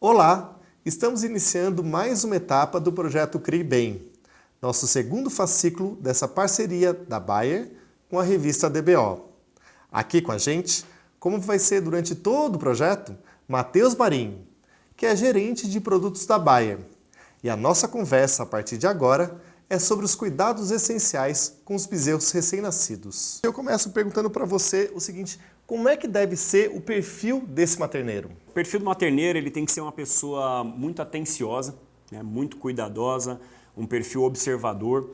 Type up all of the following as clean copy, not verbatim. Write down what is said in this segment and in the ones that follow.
Olá! Estamos iniciando mais uma etapa do projeto Crie Bem, nosso segundo fascículo dessa parceria da Bayer com a revista DBO. Aqui com a gente, como vai ser durante todo o projeto, Matheus Marinho, que é gerente de produtos da Bayer. E a nossa conversa a partir de agora é sobre os cuidados essenciais com os bezerros recém-nascidos. Eu começo perguntando para você o seguinte: como é que deve ser o perfil desse materneiro? O perfil do materneiro ele tem que ser uma pessoa muito atenciosa, né, muito cuidadosa, um perfil observador.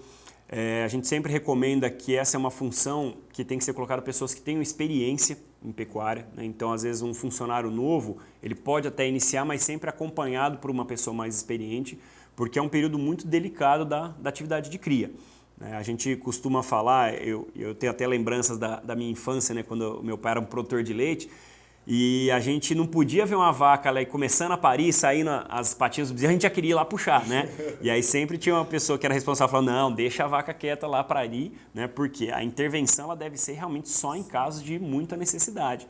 A gente sempre recomenda que essa é uma função que tem que ser colocada pessoas que tenham experiência em pecuária, né? Então, às vezes, um funcionário novo, ele pode até iniciar, mas sempre acompanhado por uma pessoa mais experiente, porque é um período muito delicado da atividade de cria. A gente costuma falar, eu tenho até lembranças da minha infância, né, quando meu pai era um produtor de leite, e a gente não podia ver uma vaca lá começando a parir, saindo as patinhas do bezerro, a gente já queria ir lá puxar, né? E aí sempre tinha uma pessoa que era responsável falando, não, deixa a vaca quieta lá parir, né? Porque a intervenção ela deve ser realmente só em casos de muita necessidade.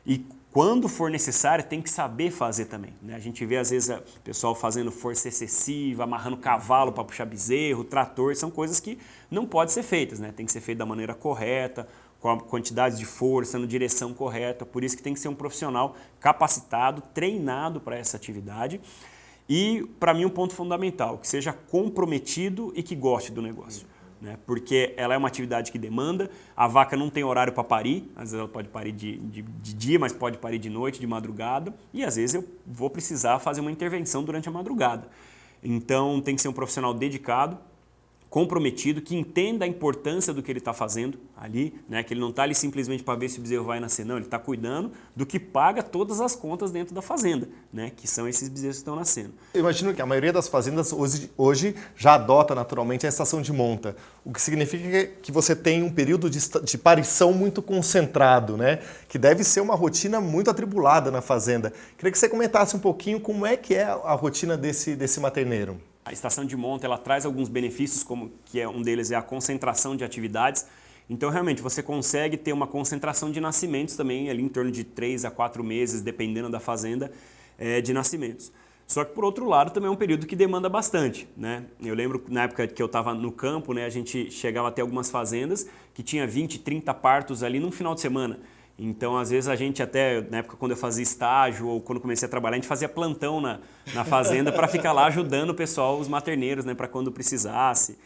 E quando for necessário, tem que saber fazer também, né? A gente vê às vezes o pessoal fazendo força excessiva, amarrando cavalo para puxar bezerro, trator, são coisas que não podem ser feitas, né? Tem que ser feito da maneira correta, com a quantidade de força, na direção correta, por isso que tem que ser um profissional capacitado, treinado para essa atividade e, para mim, um ponto fundamental, que seja comprometido e que goste do negócio. Né? Porque ela é uma atividade que demanda, a vaca não tem horário para parir, às vezes ela pode parir de dia, mas pode parir de noite, de madrugada, e às vezes eu vou precisar fazer uma intervenção durante a madrugada. Então tem que ser um profissional dedicado, comprometido, que entenda a importância do que ele está fazendo ali, né? Que ele não está ali simplesmente para ver se o bezerro vai nascer, não, ele está cuidando do que paga todas as contas dentro da fazenda, né? Que são esses bezerros que estão nascendo. Eu imagino que a maioria das fazendas hoje já adota naturalmente a estação de monta, o que significa que você tem um período de parição muito concentrado, né? Que deve ser uma rotina muito atribulada na fazenda. Queria que você comentasse um pouquinho como é que é a rotina desse materneiro. A estação de monta ela traz alguns benefícios, como que um deles é a concentração de atividades. Então, realmente, você consegue ter uma concentração de nascimentos também, ali em torno de 3 a 4 meses, dependendo da fazenda, de nascimentos. Só que, por outro lado, também é um período que demanda bastante, né? Eu lembro, na época que eu estava no campo, né, a gente chegava até algumas fazendas que tinha 20, 30 partos ali num final de semana. Então, às vezes, a gente até, na época quando eu fazia estágio ou quando comecei a trabalhar, a gente fazia plantão na fazenda para ficar lá ajudando o pessoal, os materneiros, né, para quando precisasse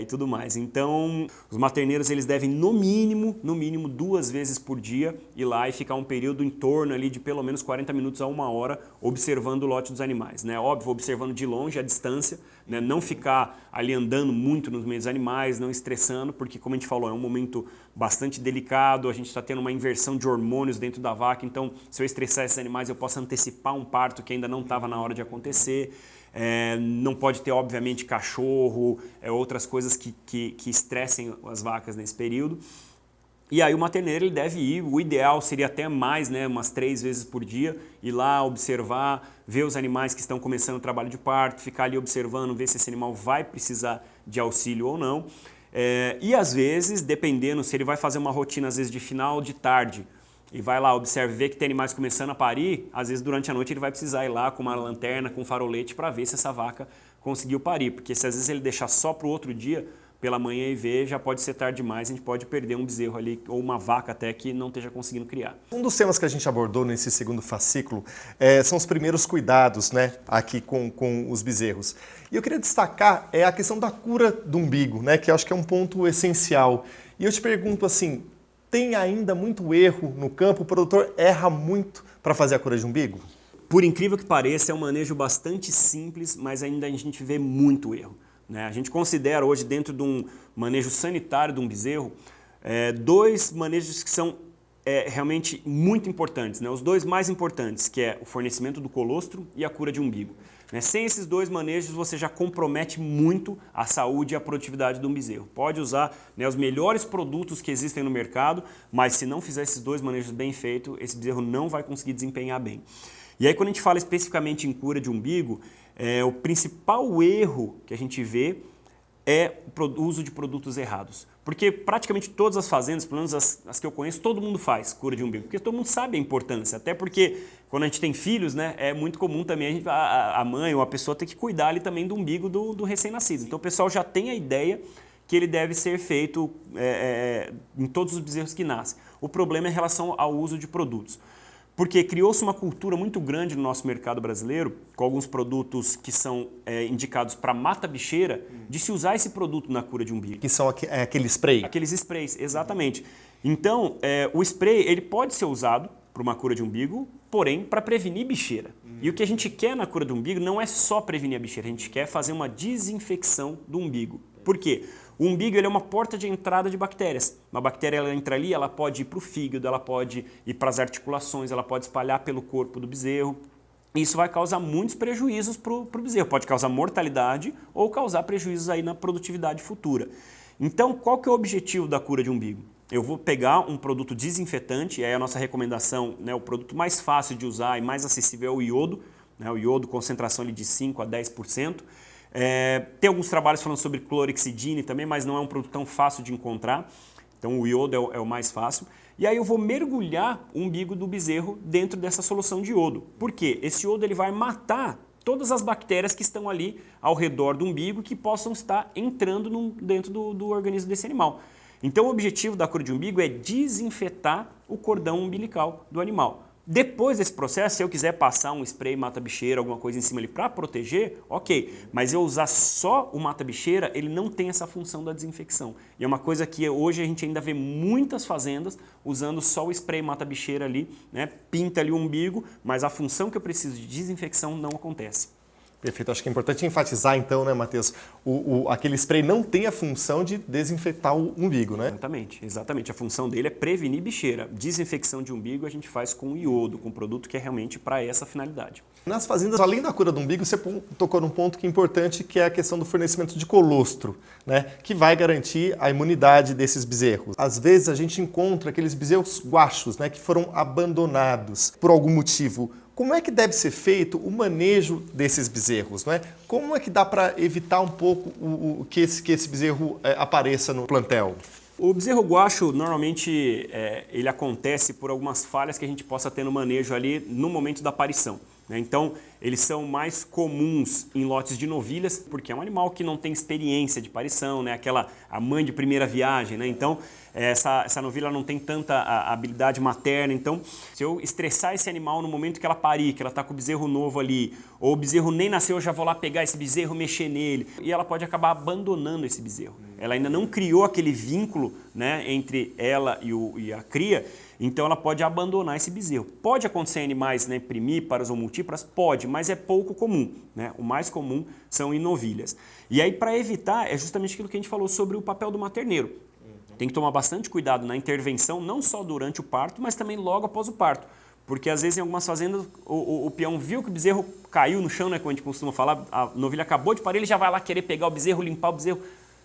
e tudo mais. Então, os materneiros eles devem, no mínimo 2 vezes por dia ir lá e ficar um período em torno ali de pelo menos 40 minutos a 1 hora observando o lote dos animais, né? Óbvio, observando de longe a distância, né? Não ficar ali andando muito nos meios dos animais, não estressando, porque como a gente falou, é um momento bastante delicado, a gente está tendo uma inversão de hormônios dentro da vaca, então se eu estressar esses animais eu posso antecipar um parto que ainda não estava na hora de acontecer. Não pode ter, obviamente, cachorro, outras coisas que estressem as vacas nesse período. E aí o materneiro ele deve ir, o ideal seria até mais, né, umas 3 vezes por dia, ir lá observar, ver os animais que estão começando o trabalho de parto, ficar ali observando, ver se esse animal vai precisar de auxílio ou não. E às vezes, dependendo se ele vai fazer uma rotina, às vezes de final de tarde, e vai lá, observa, vê que tem animais começando a parir, às vezes durante a noite ele vai precisar ir lá com uma lanterna, com um farolete para ver se essa vaca conseguiu parir, porque se às vezes ele deixar só para o outro dia, pela manhã e ver, já pode ser tarde demais, a gente pode perder um bezerro ali, ou uma vaca até que não esteja conseguindo criar. Um dos temas que a gente abordou nesse segundo fascículo são os primeiros cuidados, né, aqui com os bezerros. E eu queria destacar a questão da cura do umbigo, né, que eu acho que é um ponto essencial. E eu te pergunto assim, tem ainda muito erro no campo? O produtor erra muito para fazer a cura de umbigo? Por incrível que pareça, é um manejo bastante simples, mas ainda a gente vê muito erro, né? A gente considera hoje, dentro de um manejo sanitário de um bezerro, 2 manejos que são realmente muito importantes, né? Os 2 mais importantes, que é o fornecimento do colostro e a cura de umbigo. Sem esses 2 manejos, você já compromete muito a saúde e a produtividade de um bezerro. Pode usar, né, os melhores produtos que existem no mercado, mas se não fizer esses 2 manejos bem feitos, esse bezerro não vai conseguir desempenhar bem. E aí, quando a gente fala especificamente em cura de umbigo, o principal erro que a gente vê é o uso de produtos errados. Porque praticamente todas as fazendas, pelo menos as que eu conheço, todo mundo faz cura de umbigo, porque todo mundo sabe a importância. Até porque quando a gente tem filhos, né, é muito comum também a mãe ou a pessoa ter que cuidar ali também do umbigo do recém-nascido. Então o pessoal já tem a ideia que ele deve ser feito em todos os bezerros que nascem. O problema é em relação ao uso de produtos. Porque criou-se uma cultura muito grande no nosso mercado brasileiro, com alguns produtos que são indicados para mata-bicheira, de se usar esse produto na cura de umbigo. Que são aquele spray? Aqueles sprays, exatamente. Então, o spray ele pode ser usado para uma cura de umbigo, porém para prevenir bicheira. E o que a gente quer na cura do umbigo não é só prevenir a bicheira, a gente quer fazer uma desinfecção do umbigo. Por quê? O umbigo ele é uma porta de entrada de bactérias. Uma bactéria ela entra ali, ela pode ir para o fígado, ela pode ir para as articulações, ela pode espalhar pelo corpo do bezerro. Isso vai causar muitos prejuízos para o bezerro. Pode causar mortalidade ou causar prejuízos aí na produtividade futura. Então, qual que é o objetivo da cura de umbigo? Eu vou pegar um produto desinfetante, é a nossa recomendação, né, o produto mais fácil de usar e mais acessível é o iodo. Né, o iodo, concentração ali de 5 a 10%. Tem alguns trabalhos falando sobre clorexidine também, mas não é um produto tão fácil de encontrar. Então o iodo é o mais fácil. E aí eu vou mergulhar o umbigo do bezerro dentro dessa solução de iodo. Por quê? Esse iodo ele vai matar todas as bactérias que estão ali ao redor do umbigo que possam estar entrando dentro do organismo desse animal. Então o objetivo da cura de umbigo é desinfetar o cordão umbilical do animal. Depois desse processo, se eu quiser passar um spray mata-bicheira, alguma coisa em cima ali para proteger, ok. Mas eu usar só o mata-bicheira, ele não tem essa função da desinfecção. E é uma coisa que hoje a gente ainda vê muitas fazendas usando só o spray mata-bicheira ali, né? Pinta ali o umbigo, mas a função que eu preciso de desinfecção não acontece. Perfeito. Acho que é importante enfatizar então, né, Matheus, aquele spray não tem a função de desinfetar o umbigo, né? Exatamente. A função dele é prevenir bicheira. Desinfecção de umbigo a gente faz com iodo, com produto que é realmente para essa finalidade. Nas fazendas, além da cura do umbigo, você tocou num ponto que é importante, que é a questão do fornecimento de colostro, né, que vai garantir a imunidade desses bezerros. Às vezes a gente encontra aqueles bezerros guachos, né, que foram abandonados por algum motivo. Como é que deve ser feito o manejo desses bezerros? Não é? Como é que dá para evitar um pouco que esse bezerro apareça no plantel? O bezerro guacho, normalmente, ele acontece por algumas falhas que a gente possa ter no manejo ali no momento da aparição. Né? Então, eles são mais comuns em lotes de novilhas, porque é um animal que não tem experiência de parição, né? A mãe de primeira viagem, né? Então, essa novilha não tem tanta habilidade materna. Então, se eu estressar esse animal no momento que ela parir, que ela está com o bezerro novo ali, ou o bezerro nem nasceu, eu já vou lá pegar esse bezerro, mexer nele, e ela pode acabar abandonando esse bezerro. Ela ainda não criou aquele vínculo, né, entre ela e a cria, então ela pode abandonar esse bezerro. Pode acontecer em animais, né, primíparos ou multíparas? Pode, mas é pouco comum. Né? O mais comum são em novilhas. E aí, para evitar, é justamente aquilo que a gente falou sobre o papel do materneiro. Tem que tomar bastante cuidado na intervenção, não só durante o parto, mas também logo após o parto. Porque às vezes em algumas fazendas o peão viu que o bezerro caiu no chão, né, como a gente costuma falar, a novilha acabou de parir, ele já vai lá querer pegar o bezerro, limpar o bezerro.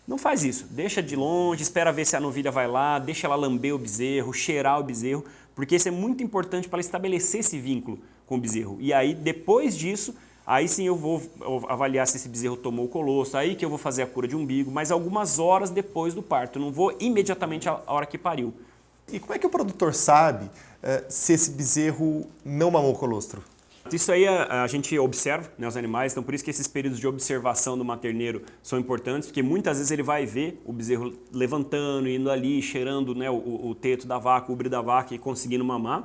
Não faz isso, deixa de longe, espera ver se a novilha vai lá, deixa ela lamber o bezerro, cheirar o bezerro, porque isso é muito importante para ela estabelecer esse vínculo com o bezerro. E aí, depois disso, aí sim eu vou avaliar se esse bezerro tomou o colostro, aí que eu vou fazer a cura de umbigo, mas algumas horas depois do parto, eu não vou imediatamente a hora que pariu. E como é que o produtor sabe se esse bezerro não mamou o colostro? Isso aí a gente observa, né, os animais, então por isso que esses períodos de observação do materneiro são importantes, porque muitas vezes ele vai ver o bezerro levantando, indo ali, cheirando, né, o teto da vaca, o úbrio da vaca e conseguindo mamar.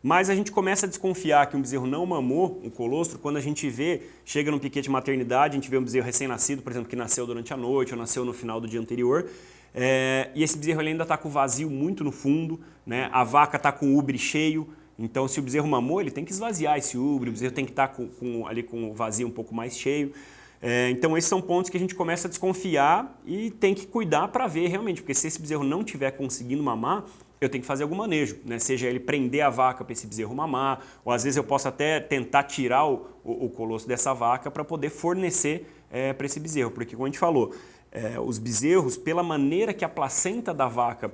Mas a gente começa a desconfiar que um bezerro não mamou o colostro quando a gente vê, chega num piquete de maternidade, a gente vê um bezerro recém-nascido, por exemplo, que nasceu durante a noite ou nasceu no final do dia anterior, e esse bezerro ele ainda está com o vazio muito no fundo, né, a vaca está com o úbere cheio. Então, se o bezerro mamou, ele tem que esvaziar esse úbere, o bezerro tem que estar ali com o vazio um pouco mais cheio. Então, esses são pontos que a gente começa a desconfiar e tem que cuidar para ver realmente, porque se esse bezerro não estiver conseguindo mamar, eu tenho que fazer algum manejo, né? Seja ele prender a vaca para esse bezerro mamar, ou às vezes eu posso até tentar tirar o colostro dessa vaca para poder fornecer para esse bezerro, porque como a gente falou, os bezerros, pela maneira que a placenta da vaca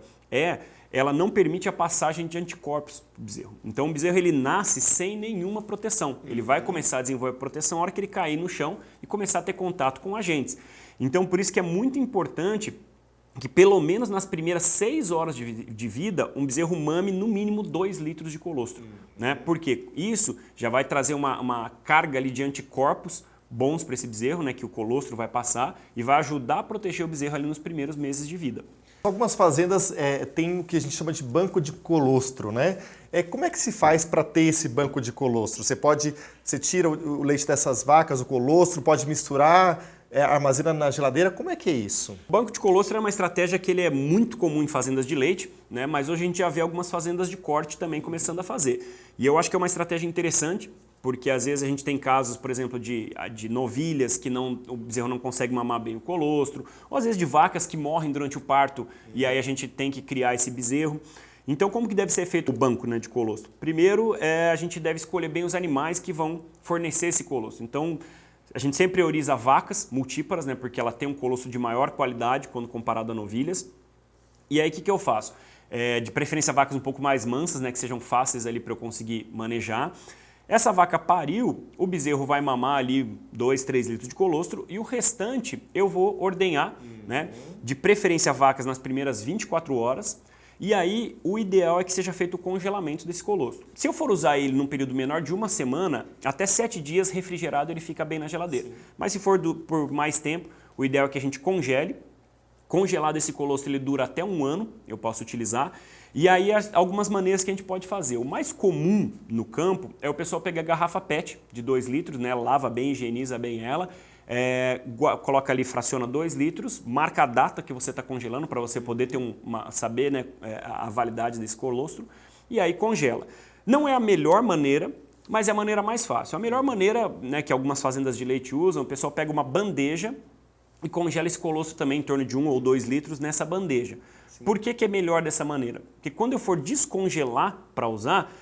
ela não permite a passagem de anticorpos para o bezerro. Então o bezerro ele nasce sem nenhuma proteção. Ele vai começar a desenvolver proteção na hora que ele cair no chão e começar a ter contato com agentes. Então por isso que é muito importante que pelo menos nas primeiras 6 horas de vida, um bezerro mame no mínimo 2 litros de colostro. Né? Porque isso já vai trazer uma carga ali de anticorpos bons para esse bezerro, né, que o colostro vai passar e vai ajudar a proteger o bezerro ali nos primeiros meses de vida. Algumas fazendas têm o que a gente chama de banco de colostro, né? Como é que se faz para ter esse banco de colostro? Você tira o leite dessas vacas, o colostro, pode misturar, armazena na geladeira, como é que é isso? O banco de colostro é uma estratégia que ele é muito comum em fazendas de leite, né? Mas hoje a gente já vê algumas fazendas de corte também começando a fazer. E eu acho que é uma estratégia interessante, porque às vezes a gente tem casos, por exemplo, de novilhas que o bezerro não consegue mamar bem o colostro, ou às vezes de vacas que morrem durante o parto e aí a gente tem que criar esse bezerro. Então, como que deve ser feito o banco, né, de colostro? Primeiro, a gente deve escolher bem os animais que vão fornecer esse colostro. Então, a gente sempre prioriza vacas multíparas, né, porque ela tem um colostro de maior qualidade quando comparado a novilhas. E aí, o que eu faço? De preferência, vacas um pouco mais mansas, né, que sejam fáceis ali para eu conseguir manejar. Essa vaca pariu, o bezerro vai mamar ali 2, 3 litros de colostro e o restante eu vou ordenhar, né? De preferência vacas nas primeiras 24 horas. E aí o ideal é que seja feito o congelamento desse colostro. Se eu for usar ele num período menor de 1 semana, até 7 dias refrigerado ele fica bem na geladeira. Sim. Mas se for por mais tempo, o ideal é que a gente congele. Congelado esse colostro ele dura até 1 ano, eu posso utilizar. E aí algumas maneiras que a gente pode fazer. O mais comum no campo é o pessoal pegar a garrafa PET de 2 litros, né? Lava bem, higieniza bem ela, coloca ali, fraciona 2 litros, marca a data que você está congelando para você poder ter saber, né, a validade desse colostro e aí congela. Não é a melhor maneira, mas é a maneira mais fácil. A melhor maneira, né, que algumas fazendas de leite usam, o pessoal pega uma bandeja e congela esse colostro também em torno de 1 ou 2 litros nessa bandeja. Sim. Por que é melhor dessa maneira? Porque quando eu for descongelar para usar,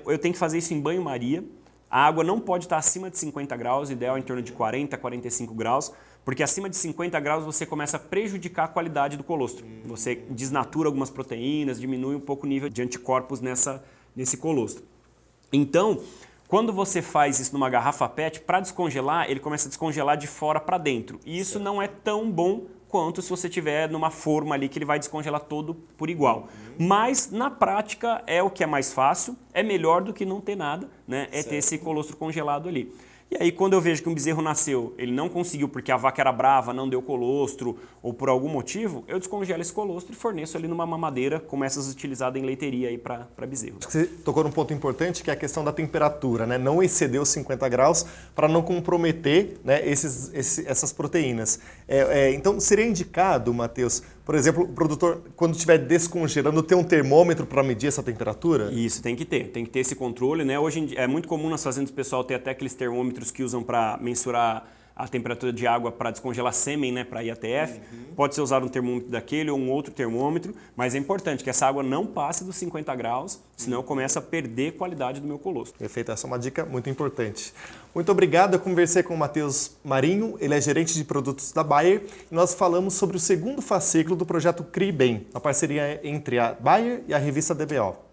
eu tenho que fazer isso em banho-maria. A água não pode estar acima de 50 graus, ideal em torno de 40, 45 graus, porque acima de 50 graus você começa a prejudicar a qualidade do colostro. Você desnatura algumas proteínas, diminui um pouco o nível de anticorpos nesse colostro. Então, quando você faz isso numa garrafa PET, para descongelar, ele começa a descongelar de fora para dentro. E isso não é tão bom quanto se você tiver numa forma ali que ele vai descongelar todo por igual. Mas, na prática, é o que é mais fácil, é melhor do que não ter nada, né? Ter esse colostro congelado ali. E aí, quando eu vejo que um bezerro nasceu, ele não conseguiu porque a vaca era brava, não deu colostro, ou por algum motivo, eu descongelo esse colostro e forneço ali numa mamadeira, como essas utilizadas em leiteria aí para bezerros. Você tocou num ponto importante, que é a questão da temperatura, né? Não exceder os 50 graus para não comprometer, né, essas proteínas. Então, seria indicado, Matheus, por exemplo, o produtor, quando estiver descongelando, ter um termômetro para medir essa temperatura? Isso, tem que ter esse controle, né? Hoje em dia, é muito comum nas fazendas do pessoal ter até aqueles termômetros que usam para mensurar a temperatura de água para descongelar sêmen, né, para IATF. Pode ser usado um termômetro daquele ou um outro termômetro, mas é importante que essa água não passe dos 50 graus, senão eu começo a perder qualidade do meu colostro. Perfeito, essa é uma dica muito importante. Muito obrigado, eu conversei com o Matheus Marinho, ele é gerente de produtos da Bayer, e nós falamos sobre o segundo fascículo do projeto Crie Bem, uma parceria entre a Bayer e a revista DBO.